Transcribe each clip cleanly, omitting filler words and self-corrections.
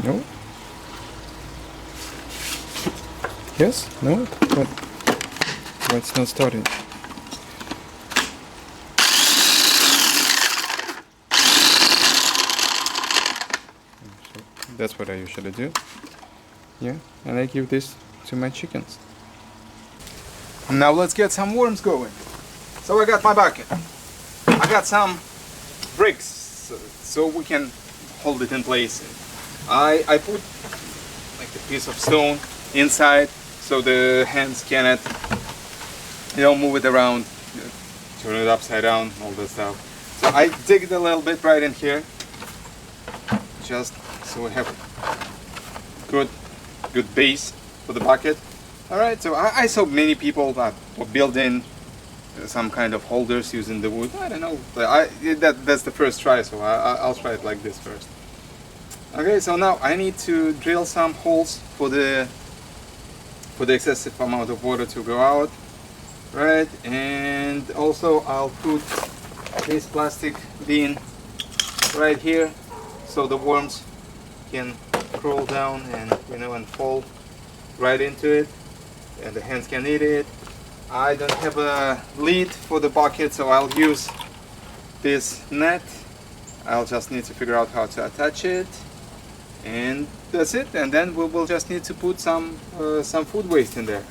No? Yes? No? What? Why it's not starting? That's what I usually do. Yeah, and I give this to my chickens. Now let's get some worms going. So I got my bucket. I got some bricks so we can hold it in place. I put like a piece of stone inside so the hands cannot, move it around, turn it upside down, all that stuff. So I dig it a little bit right in here, just so we have good base for the bucket. All right, so I saw many people that were building some kind of holders using the wood. I don't know, but that's the first try, so I'll try it like this first. Okay, so now I need to drill some holes for the excessive amount of water to go out, right? And also I'll put this plastic bin right here so the worms can crawl down and fall right into it, and the hens can eat it. I don't have a lid for the bucket, so I'll use this net. I'll just need to figure out how to attach it, and that's it. And then we'll just need to put some food waste in there.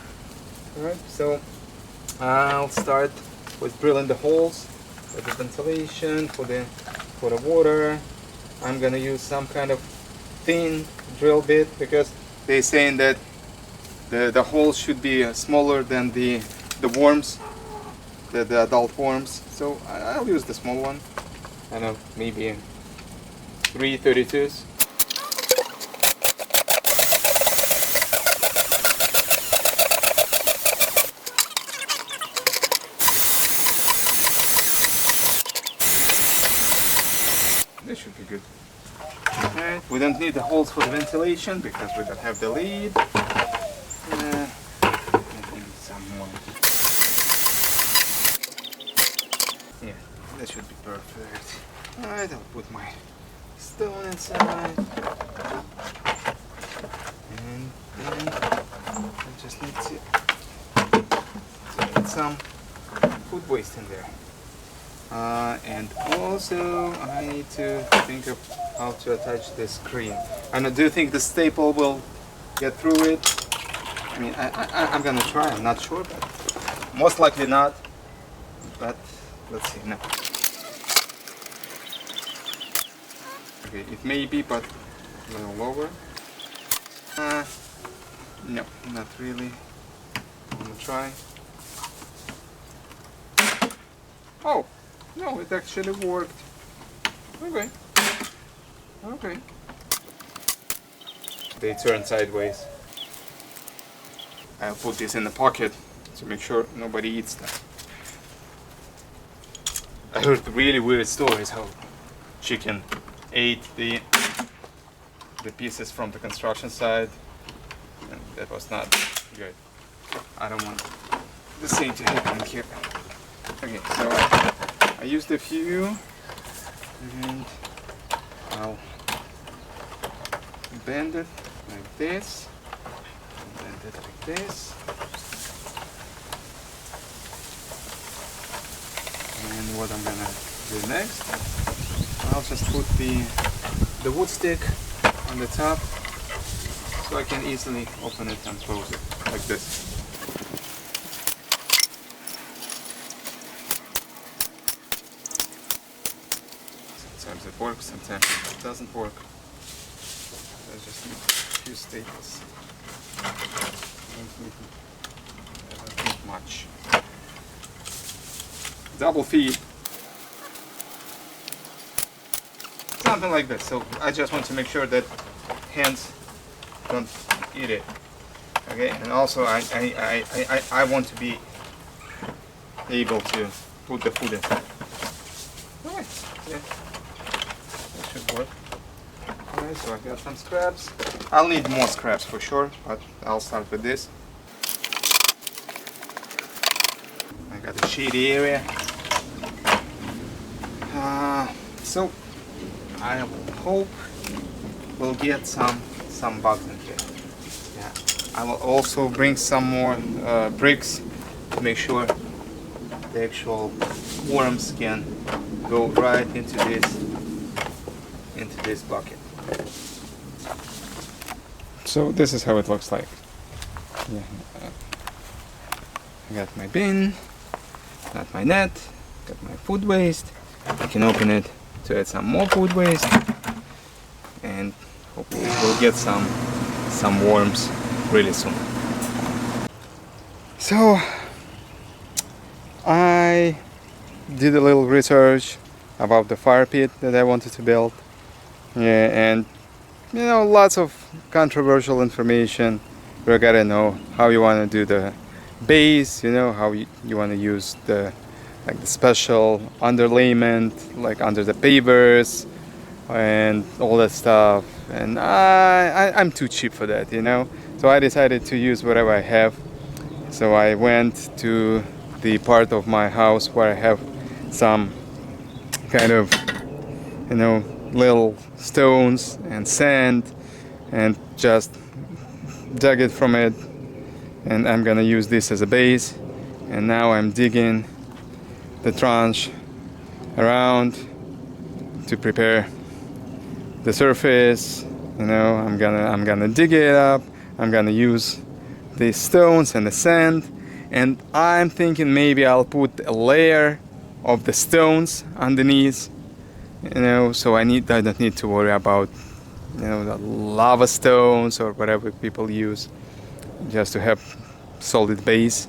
All right, so I'll start with drilling the holes for the ventilation, for the water. I'm gonna use some kind of thin drill bit because they're saying that the holes should be smaller than the worms, the adult worms. So I'll use the small one. I don't know, maybe 3/32s. This should be good. Right. We don't need the holes for the ventilation because we don't have the lid. I need some more. Yeah, that should be perfect. Alright, I'll put my stone inside. And then I just need to put some food waste in there. And also I need to think of how to attach this screen. And I do think the staple will get through it. I mean, I'm gonna try, I'm not sure, but most likely not. But let's see now. Okay, it may be, but a little lower. No, not really. I'm gonna try. Oh! No, it actually worked. Okay. Okay. They turn sideways. I'll put this in the pocket to make sure nobody eats them. I heard really weird stories how chicken ate the pieces from the construction site, and that was not good. I don't want the same to happen here. Okay, so I used a few, and I'll bend it like this, bend it like this, and what I'm gonna do next, I'll just put the wood stick on the top so I can easily open it and close it like this. Sometimes it works, sometimes it doesn't work. I just need a few staples. I don't need much. Double feed. Something like this. So I just want to make sure that hens don't eat it. Okay, and also I want to be able to put the food inside. Alright, yeah. That should work. Alright, so I got some scraps. I'll need more scraps for sure, but I'll start with this. I got a shady area. So I hope will get some bugs in here. Yeah, I will also bring some more bricks to make sure the actual worms can go right into this bucket. So this is how it looks like. Yeah. I got my bin, got my net, got my food waste. I can open it to add some more food waste, and hopefully we'll get some worms really soon. So I did a little research about the fire pit that I wanted to build. Yeah, and you know, lots of controversial information. You gotta know how you want to do the base, you know, how you want to use the special underlayment, like under the pavers and all that stuff. And I'm too cheap for that, you know. So I decided to use whatever I have. So I went to the part of my house where I have some kind of, you know, little stones and sand, and just dug it from it, and I'm gonna use this as a base. And now I'm digging the trench around to prepare the surface. You know, I'm gonna dig it up. I'm gonna use the stones and the sand, and I'm thinking maybe I'll put a layer of the stones underneath, you know, so I don't need to worry about, you know, the lava stones or whatever people use, just to have solid base.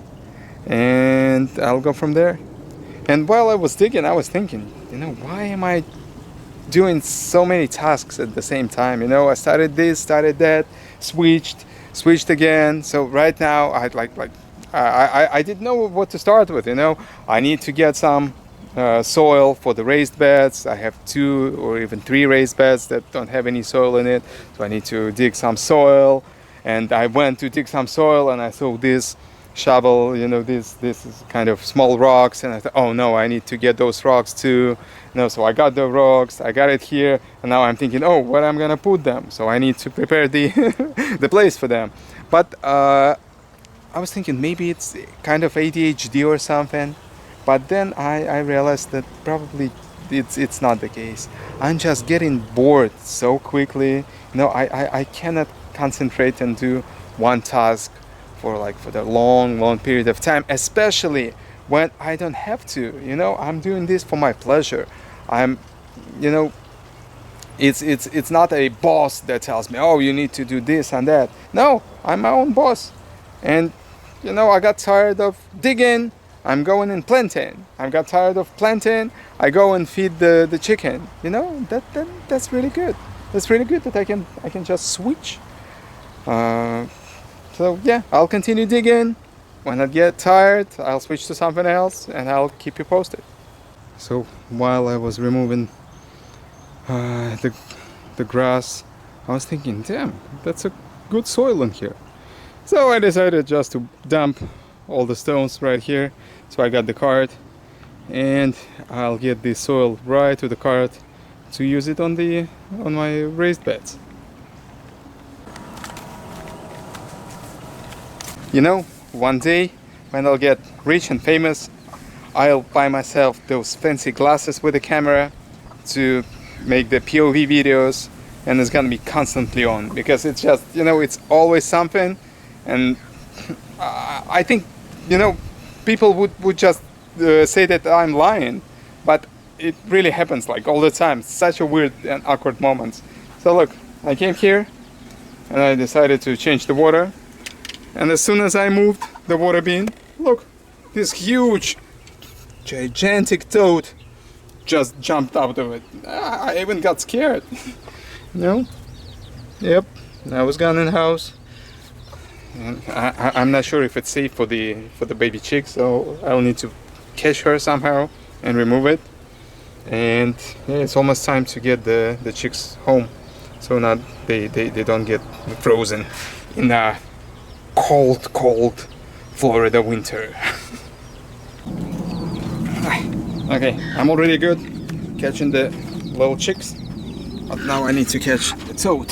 And I'll go from there. And while I was digging, I was thinking, you know, why am I doing so many tasks at the same time? You know, I started this, started that, switched again. So right now I didn't know what to start with. You know, I need to get some soil for the raised beds. I have 2 or even 3 raised beds that don't have any soil in it, so I need to dig some soil. And I went to dig some soil, and I saw this shovel, you know, this is kind of small rocks, and I thought, oh no, I need to get those rocks too. No, so I got the rocks, I got it here, and now I'm thinking, oh, where I'm gonna put them? So I need to prepare the the place for them. But I was thinking maybe it's kind of ADHD or something. But then I realized that probably it's not the case. I'm just getting bored so quickly. You know, I cannot concentrate and do one task for the long period of time, especially when I don't have to. You know, I'm doing this for my pleasure. I'm, you know, it's not a boss that tells me, oh, you need to do this and that. No, I'm my own boss. And you know, I got tired of digging, I'm going and planting. I got tired of planting, I go and feed the chicken. You know, that's really good. That's really good that I can just switch. So yeah, I'll continue digging. When I get tired, I'll switch to something else, and I'll keep you posted. So while I was removing the grass, I was thinking, damn, that's a good soil in here. So I decided just to dump all the stones right here. So I got the cart, and I'll get the soil right to the cart to use it on my raised beds. You know, one day when I'll get rich and famous, I'll buy myself those fancy glasses with a camera to make the POV videos, and it's gonna be constantly on, because it's just, you know, it's always something. And I think, you know, people would just say that I'm lying, but it really happens like all the time. It's such a weird and awkward moments. So look, I came here and I decided to change the water, and as soon as I moved the water bin, look, this huge gigantic toad just jumped out of it. I even got scared. No? Yep, I was gone in the house. And I'm not sure if it's safe for the baby chick, so I'll need to catch her somehow and remove it. And yeah, it's almost time to get the chicks home, so not they don't get frozen in the cold Florida winter. Okay, I'm already good catching the little chicks, but now I need to catch the toad.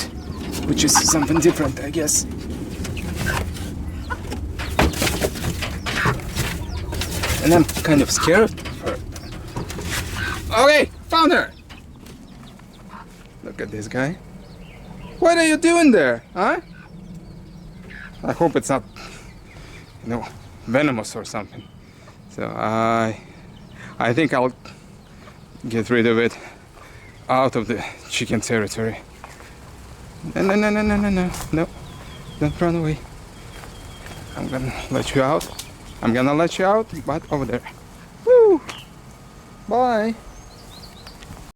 which is something different, I guess. And I'm kind of scared of her. Okay, found her! Look at this guy. What are you doing there, huh? I hope it's not, venomous or something. So I think I'll get rid of it out of the chicken territory. No, don't run away. I'm gonna let you out. But over there. Woo! Bye.